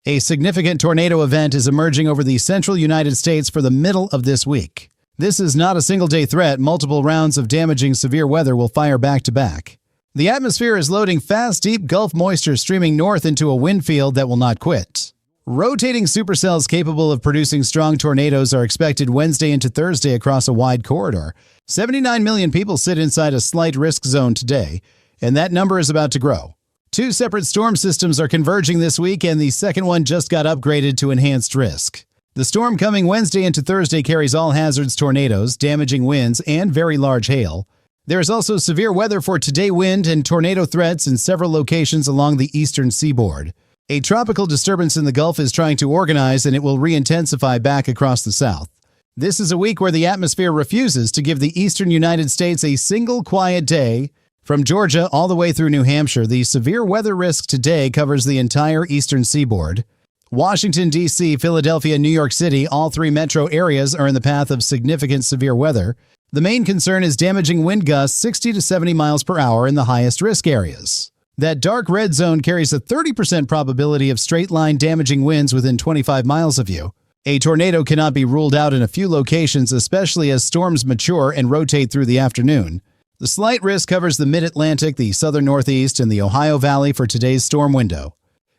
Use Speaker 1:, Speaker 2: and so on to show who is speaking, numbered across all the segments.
Speaker 1: A significant tornado event is emerging over the central United States for the middle of this week. This is not a single-day threat. Multiple rounds of damaging severe weather will fire back-to-back. The atmosphere is loading fast, deep Gulf moisture streaming north into a wind field that will not quit. Rotating supercells capable of producing strong tornadoes are expected Wednesday into Thursday across a wide corridor. 79 million people sit inside a slight risk zone today, and that number is about to grow. Two separate storm systems are converging this week, and the second one just got upgraded to enhanced risk. The storm coming Wednesday into Thursday carries all hazards tornadoes, damaging winds, and very large hail. There is also severe weather for today wind and tornado threats in several locations along the eastern seaboard. A tropical disturbance in the Gulf is trying to organize, and it will re-intensify back across the south. This is a week where the atmosphere refuses to give the eastern United States a single quiet day. From Georgia all the way through New Hampshire, the severe weather risk today covers the entire eastern seaboard. Washington, D.C., Philadelphia, New York City, all three metro areas are in the path of significant severe weather. The main concern is damaging wind gusts 60 to 70 miles per hour in the highest risk areas. That dark red zone carries a 30% probability of straight-line damaging winds within 25 miles of you. A tornado cannot be ruled out in a few locations, especially as storms mature and rotate through the afternoon. The slight risk covers the mid-Atlantic, the southern Northeast, and the Ohio Valley for today's storm window.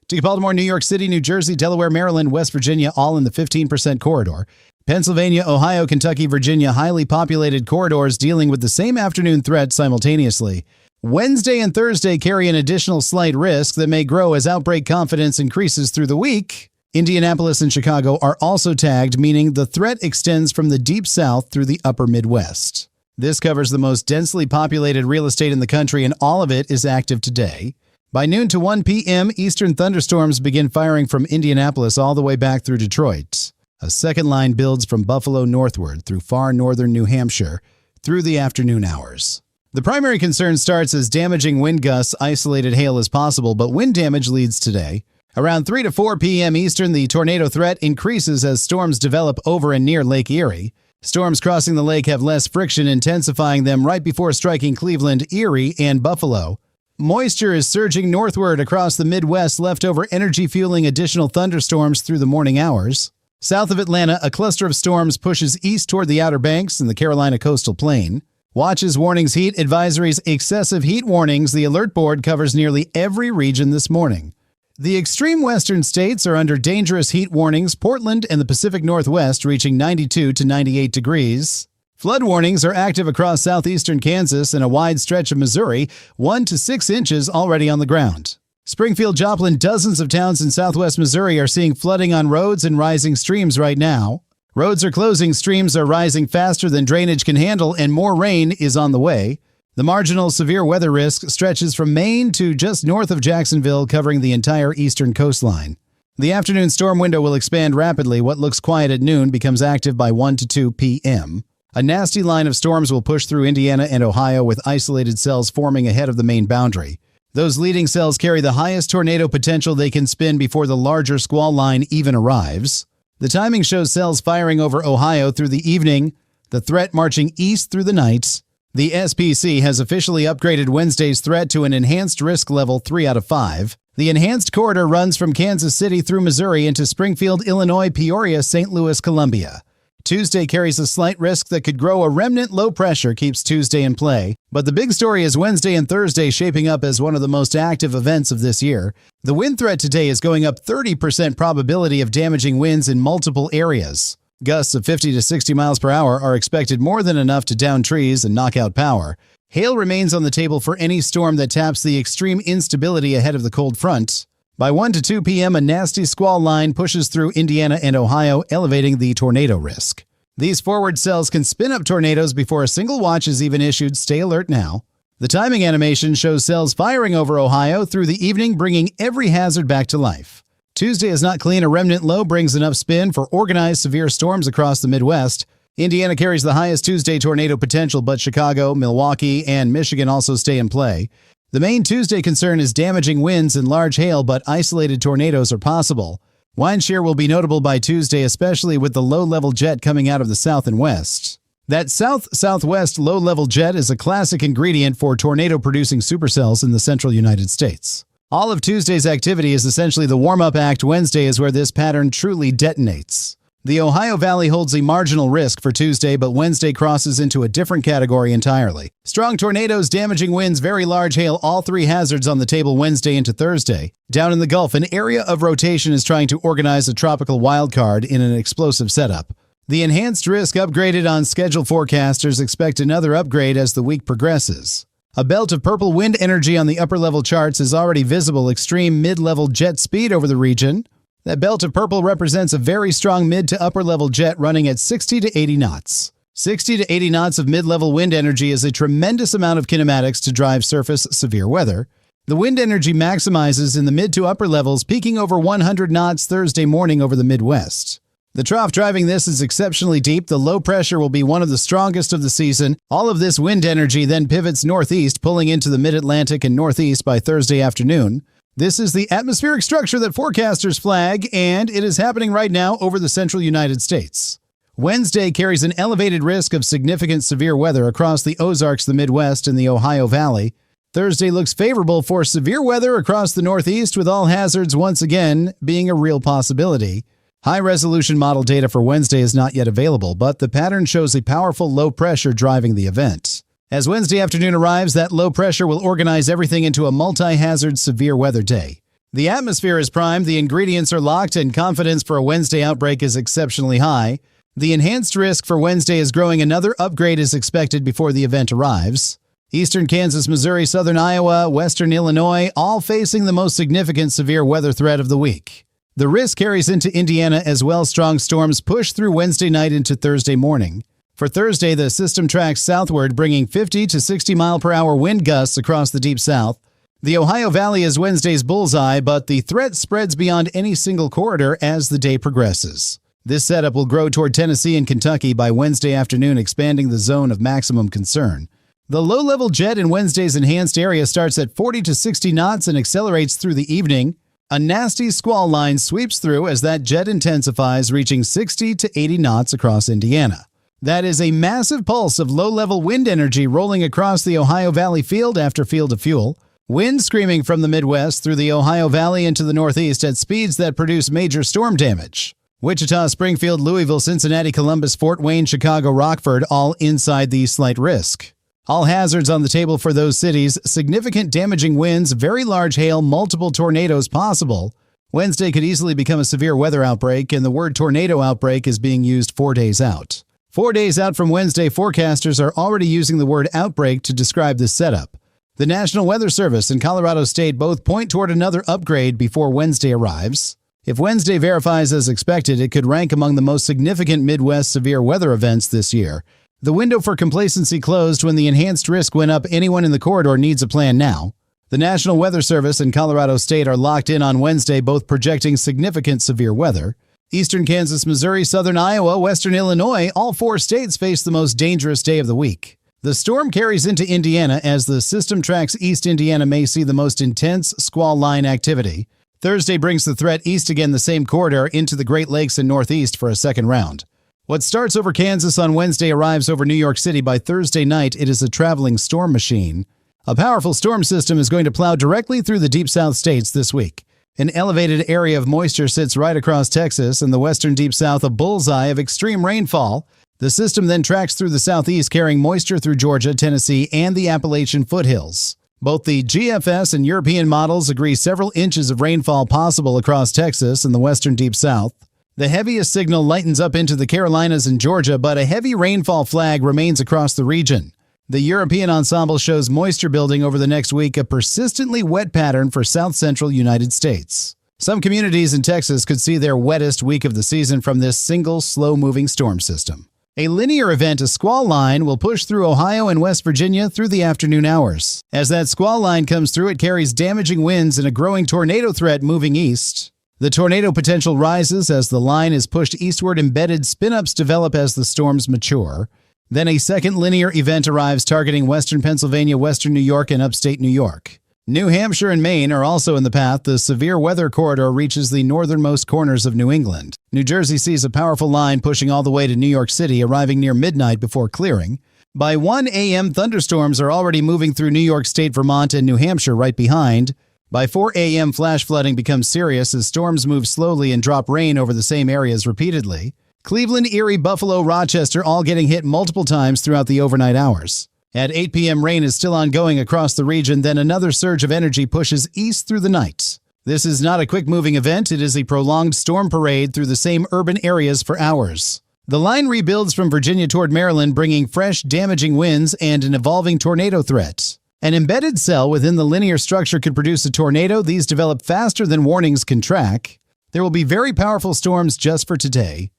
Speaker 1: To Baltimore, New York City, New Jersey, Delaware, Maryland, West Virginia, all in the 15% corridor. Pennsylvania, Ohio, Kentucky, Virginia, highly populated corridors dealing with the same afternoon threat simultaneously. Wednesday and Thursday carry an additional slight risk that may grow as outbreak confidence increases through the week. Indianapolis and Chicago are also tagged, meaning the threat extends from the deep south through the upper Midwest. This covers the most densely populated real estate in the country, and all of it is active today. By noon to 1 p.m., eastern thunderstorms begin firing from Indianapolis all the way back through Detroit. A second line builds from Buffalo northward through far northern New Hampshire through the afternoon hours. The primary concern starts as damaging wind gusts, isolated hail is possible, but wind damage leads today. Around 3 to 4 p.m. Eastern, the tornado threat increases as storms develop over and near Lake Erie. Storms crossing the lake have less friction, intensifying them right before striking Cleveland, Erie, and Buffalo. Moisture is surging northward across the Midwest, leftover energy fueling additional thunderstorms through the morning hours. South of Atlanta, a cluster of storms pushes east toward the Outer Banks and the Carolina coastal plain. Watches, warnings, heat advisories, excessive heat warnings. The alert board covers nearly every region this morning. The extreme western states are under dangerous heat warnings, Portland and the Pacific Northwest reaching 92 to 98 degrees. Flood warnings are active across southeastern Kansas and a wide stretch of Missouri, 1 to 6 inches already on the ground. Springfield, Joplin, dozens of towns in southwest Missouri are seeing flooding on roads and rising streams right now. Roads are closing, streams are rising faster than drainage can handle, and more rain is on the way. The marginal severe weather risk stretches from Maine to just north of Jacksonville, covering the entire eastern coastline. The afternoon storm window will expand rapidly. What looks quiet at noon becomes active by 1 to 2 p.m. A nasty line of storms will push through Indiana and Ohio, with isolated cells forming ahead of the main boundary. Those leading cells carry the highest tornado potential they can spin before the larger squall line even arrives. The timing shows cells firing over Ohio through the evening, the threat marching east through the night. The SPC has officially upgraded Wednesday's threat to an enhanced risk level 3 out of 5. The enhanced corridor runs from Kansas City through Missouri into Springfield, Illinois, Peoria, St. Louis, Columbia. Tuesday carries a slight risk that could grow. A remnant low pressure keeps Tuesday in play. But the big story is Wednesday and Thursday shaping up as one of the most active events of this year. The wind threat today is going up 30% probability of damaging winds in multiple areas. Gusts of 50 to 60 miles per hour are expected, more than enough to down trees and knock out power. Hail remains on the table for any storm that taps the extreme instability ahead of the cold front. By 1 to 2 p.m., a nasty squall line pushes through Indiana and Ohio, elevating the tornado risk. These forward cells can spin up tornadoes before a single watch is even issued. Stay alert now. The timing animation shows cells firing over Ohio through the evening, bringing every hazard back to life. Tuesday is not clean. A remnant low brings enough spin for organized severe storms across the Midwest. Indiana carries the highest Tuesday tornado potential, but Chicago, Milwaukee, and Michigan also stay in play. The main Tuesday concern is damaging winds and large hail, but isolated tornadoes are possible. Wind shear will be notable by Tuesday, especially with the low-level jet coming out of the south and west. That south-southwest low-level jet is a classic ingredient for tornado-producing supercells in the central United States. All of Tuesday's activity is essentially the warm-up act. Wednesday is where this pattern truly detonates. The Ohio Valley holds a marginal risk for Tuesday, but Wednesday crosses into a different category entirely. Strong tornadoes, damaging winds, very large hail, all three hazards on the table Wednesday into Thursday. Down in the Gulf, an area of rotation is trying to organize a tropical wildcard in an explosive setup. The enhanced risk upgraded on schedule forecasters expect another upgrade as the week progresses. A belt of purple wind energy on the upper-level charts is already visible, extreme mid-level jet speed over the region. That belt of purple represents a very strong mid to upper-level jet running at 60 to 80 knots. 60 to 80 knots of mid-level wind energy is a tremendous amount of kinematics to drive surface severe weather. The wind energy maximizes in the mid to upper levels, peaking over 100 knots Thursday morning over the Midwest. The trough driving this is exceptionally deep. The low pressure will be one of the strongest of the season. All of this wind energy then pivots northeast, pulling into the mid-Atlantic and northeast by Thursday afternoon. This is the atmospheric structure that forecasters flag, and it is happening right now over the central United States. Wednesday carries an elevated risk of significant severe weather across the Ozarks, the Midwest, and the Ohio Valley. Thursday looks favorable for severe weather across the Northeast, with all hazards once again being a real possibility. High-resolution model data for Wednesday is not yet available, but the pattern shows a powerful low pressure driving the event. As Wednesday afternoon arrives, that low pressure will organize everything into a multi-hazard severe weather day. The atmosphere is primed, the ingredients are locked, and confidence for a Wednesday outbreak is exceptionally high. The enhanced risk for Wednesday is growing. Another upgrade is expected before the event arrives. Eastern Kansas, Missouri, southern Iowa, western Illinois, all facing the most significant severe weather threat of the week. The risk carries into Indiana as well. Strong storms push through Wednesday night into Thursday morning. For Thursday, the system tracks southward, bringing 50 to 60 mile-per-hour wind gusts across the deep south. The Ohio Valley is Wednesday's bullseye, but the threat spreads beyond any single corridor as the day progresses. This setup will grow toward Tennessee and Kentucky by Wednesday afternoon, expanding the zone of maximum concern. The low-level jet in Wednesday's enhanced area starts at 40 to 60 knots and accelerates through the evening. A nasty squall line sweeps through as that jet intensifies, reaching 60 to 80 knots across Indiana. That is a massive pulse of low-level wind energy rolling across the Ohio Valley field after field of fuel. Wind screaming from the Midwest through the Ohio Valley into the Northeast at speeds that produce major storm damage. Wichita, Springfield, Louisville, Cincinnati, Columbus, Fort Wayne, Chicago, Rockford, all inside the slight risk. All hazards on the table for those cities: significant damaging winds, very large hail, multiple tornadoes possible. Wednesday could easily become a severe weather outbreak, and the word tornado outbreak is being used 4 days out. 4 days out from Wednesday, forecasters are already using the word outbreak to describe this setup. The National Weather Service and Colorado State both point toward another upgrade before Wednesday arrives. If Wednesday verifies as expected, it could rank among the most significant Midwest severe weather events this year. The window for complacency closed when the enhanced risk went up. Anyone in the corridor needs a plan now. The National Weather Service and Colorado State are locked in on Wednesday, both projecting significant severe weather. Eastern Kansas, Missouri, southern Iowa, western Illinois, all 4 states face the most dangerous day of the week. The storm carries into Indiana as the system tracks east. Indiana may see the most intense squall line activity. Thursday brings the threat east again, the same corridor, into the Great Lakes and Northeast for a second round. What starts over Kansas on Wednesday arrives over New York City by Thursday night. It is a traveling storm machine. A powerful storm system is going to plow directly through the deep south states this week. An elevated area of moisture sits right across Texas and the western deep south, a bullseye of extreme rainfall. The system then tracks through the southeast, carrying moisture through Georgia, Tennessee, and the Appalachian foothills. Both the GFS and European models agree several inches of rainfall possible across Texas and the western deep south. The heaviest signal lightens up into the Carolinas and Georgia, but a heavy rainfall flag remains across the region. The European ensemble shows moisture building over the next week, a persistently wet pattern for south-central United States. Some communities in Texas could see their wettest week of the season from this single, slow-moving storm system. A linear event, a squall line, will push through Ohio and West Virginia through the afternoon hours. As that squall line comes through, it carries damaging winds and a growing tornado threat moving east. The tornado potential rises as the line is pushed eastward. Embedded spin-ups develop as the storms mature. Then a second linear event arrives targeting western Pennsylvania, western New York, and upstate New York. New Hampshire and Maine are also in the path. The severe weather corridor reaches the northernmost corners of New England. New Jersey sees a powerful line pushing all the way to New York City, arriving near midnight before clearing. By 1 a.m., thunderstorms are already moving through New York State, Vermont, and New Hampshire right behind. By 4 a.m., flash flooding becomes serious as storms move slowly and drop rain over the same areas repeatedly. Cleveland, Erie, Buffalo, Rochester all getting hit multiple times throughout the overnight hours. At 8 p.m., rain is still ongoing across the region, then another surge of energy pushes east through the night. This is not a quick-moving event, it is a prolonged storm parade through the same urban areas for hours. The line rebuilds from Virginia toward Maryland, bringing fresh, damaging winds and an evolving tornado threat. An embedded cell within the linear structure could produce a tornado. These develop faster than warnings can track. There will be very powerful storms just for today,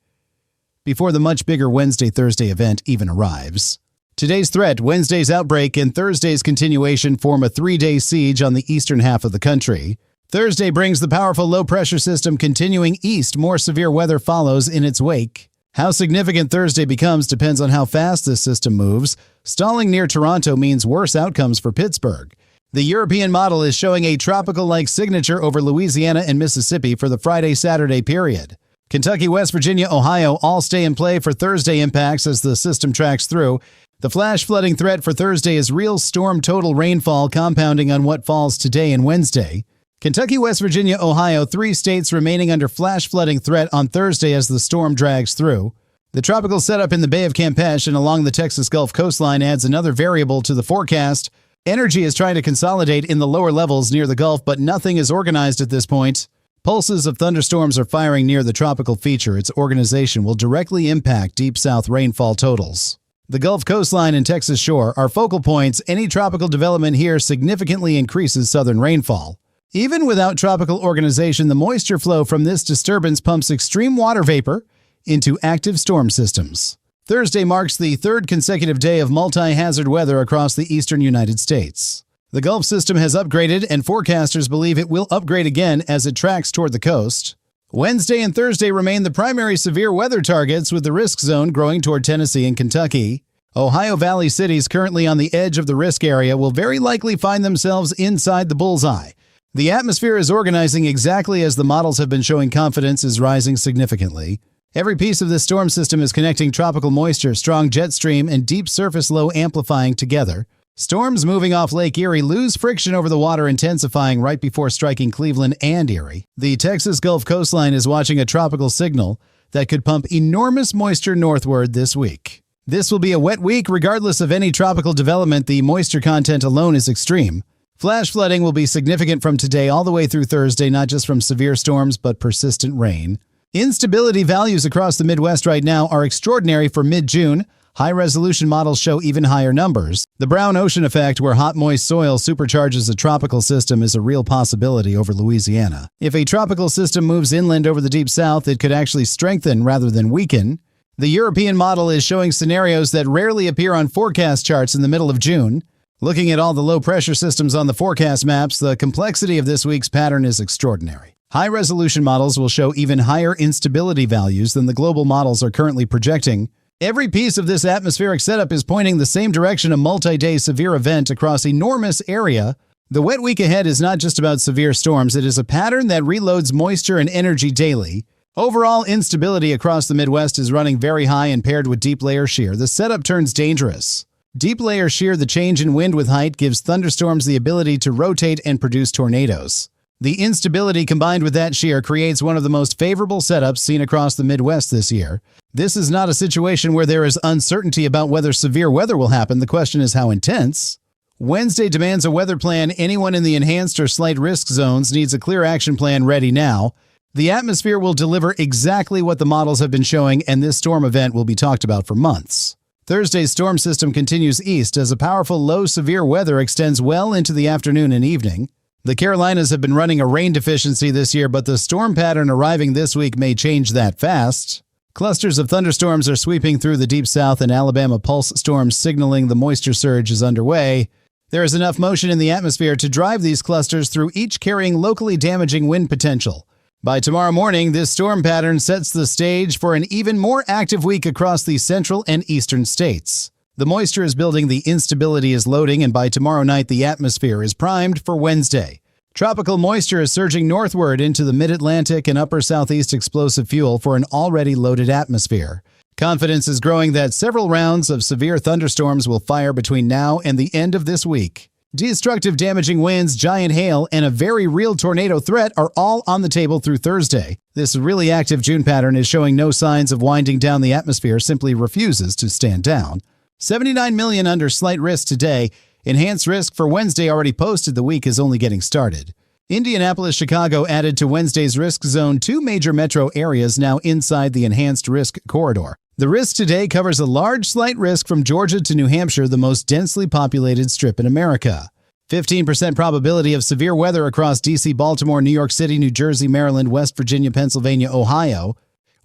Speaker 1: before the much bigger Wednesday-Thursday event even arrives. Today's threat, Wednesday's outbreak, and Thursday's continuation form a 3-day siege on the eastern half of the country. Thursday brings the powerful low-pressure system continuing east. More severe weather follows in its wake. How significant Thursday becomes depends on how fast this system moves. Stalling near Toronto means worse outcomes for Pittsburgh. The European model is showing a tropical-like signature over Louisiana and Mississippi for the Friday-Saturday period. Kentucky, West Virginia, Ohio all stay in play for Thursday impacts as the system tracks through. The flash flooding threat for Thursday is real storm total rainfall compounding on what falls today and Wednesday. Kentucky, West Virginia, Ohio, 3 states remaining under flash flooding threat on Thursday as the storm drags through. The tropical setup in the Bay of Campeche and along the Texas Gulf coastline adds another variable to the forecast. Energy is trying to consolidate in the lower levels near the Gulf, but nothing is organized at this point. Pulses of thunderstorms are firing near the tropical feature. Its organization will directly impact deep south rainfall totals. The Gulf coastline and Texas shore are focal points. Any tropical development here significantly increases southern rainfall. Even without tropical organization, the moisture flow from this disturbance pumps extreme water vapor into active storm systems. Thursday marks the 3rd consecutive day of multi-hazard weather across the eastern United States. The Gulf system has upgraded, and forecasters believe it will upgrade again as it tracks toward the coast. Wednesday and Thursday remain the primary severe weather targets, with the risk zone growing toward Tennessee and Kentucky. Ohio Valley cities currently on the edge of the risk area will very likely find themselves inside the bullseye. The atmosphere is organizing exactly as the models have been showing. Confidence is rising significantly. Every piece of this storm system is connecting tropical moisture, strong jet stream, and deep surface low amplifying together. Storms moving off Lake Erie lose friction over the water, intensifying right before striking Cleveland and Erie. The Texas Gulf coastline is watching a tropical signal that could pump enormous moisture northward this week. This will be a wet week regardless of any tropical development. The moisture content alone is extreme. Flash flooding will be significant from today all the way through Thursday, not just from severe storms, but persistent rain. Instability values across the Midwest right now are extraordinary for mid-June. High-resolution models show even higher numbers. The brown ocean effect, where hot, moist soil supercharges a tropical system, is a real possibility over Louisiana. If a tropical system moves inland over the deep south, it could actually strengthen rather than weaken. The European model is showing scenarios that rarely appear on forecast charts in the middle of June. Looking at all the low-pressure systems on the forecast maps, the complexity of this week's pattern is extraordinary. High-resolution models will show even higher instability values than the global models are currently projecting. Every piece of this atmospheric setup is pointing the same direction, a multi-day severe event across enormous area. The wet week ahead is not just about severe storms, it is a pattern that reloads moisture and energy daily. Overall instability across the Midwest is running very high, and paired with deep layer shear, the setup turns dangerous. Deep layer shear, the change in wind with height, gives thunderstorms the ability to rotate and produce tornadoes. The instability combined with that shear creates one of the most favorable setups seen across the Midwest this year. This is not a situation where there is uncertainty about whether severe weather will happen. The question is how intense. Wednesday demands a weather plan. Anyone in the enhanced or slight risk zones needs a clear action plan ready now. The atmosphere will deliver exactly what the models have been showing, and this storm event will be talked about for months. Thursday's storm system continues east as a powerful low severe weather extends well into the afternoon and evening. The Carolinas have been running a rain deficiency this year, but the storm pattern arriving this week may change that fast. Clusters of thunderstorms are sweeping through the deep south, and Alabama pulse storms signaling the moisture surge is underway. There is enough motion in the atmosphere to drive these clusters through, each carrying locally damaging wind potential. By tomorrow morning, this storm pattern sets the stage for an even more active week across the central and eastern states. The moisture is building, the instability is loading, and by tomorrow night, the atmosphere is primed for Wednesday. Tropical moisture is surging northward into the mid-Atlantic and upper southeast, explosive fuel for an already loaded atmosphere. Confidence is growing that several rounds of severe thunderstorms will fire between now and the end of this week. Destructive damaging winds, giant hail, and a very real tornado threat are all on the table through Thursday. This really active June pattern is showing no signs of winding down. The atmosphere simply refuses to stand down. 79 million under slight risk today. Enhanced risk for Wednesday already posted. The week is only getting started. Indianapolis, Chicago added to Wednesday's risk zone. 2 major metro areas now inside the enhanced risk corridor. The risk today covers a large slight risk from Georgia to New Hampshire, the most densely populated strip in America. 15% probability of severe weather across D.C., Baltimore, New York City, New Jersey, Maryland, West Virginia, Pennsylvania, Ohio.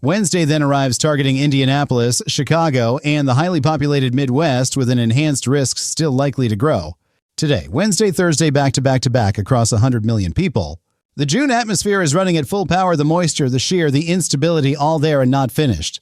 Speaker 1: Wednesday then arrives targeting Indianapolis, Chicago, and the highly populated Midwest with an enhanced risk still likely to grow. Today, Wednesday, Thursday, back-to-back across 100 million people. The June atmosphere is running at full power. The moisture, the shear, the instability, all there and not finished.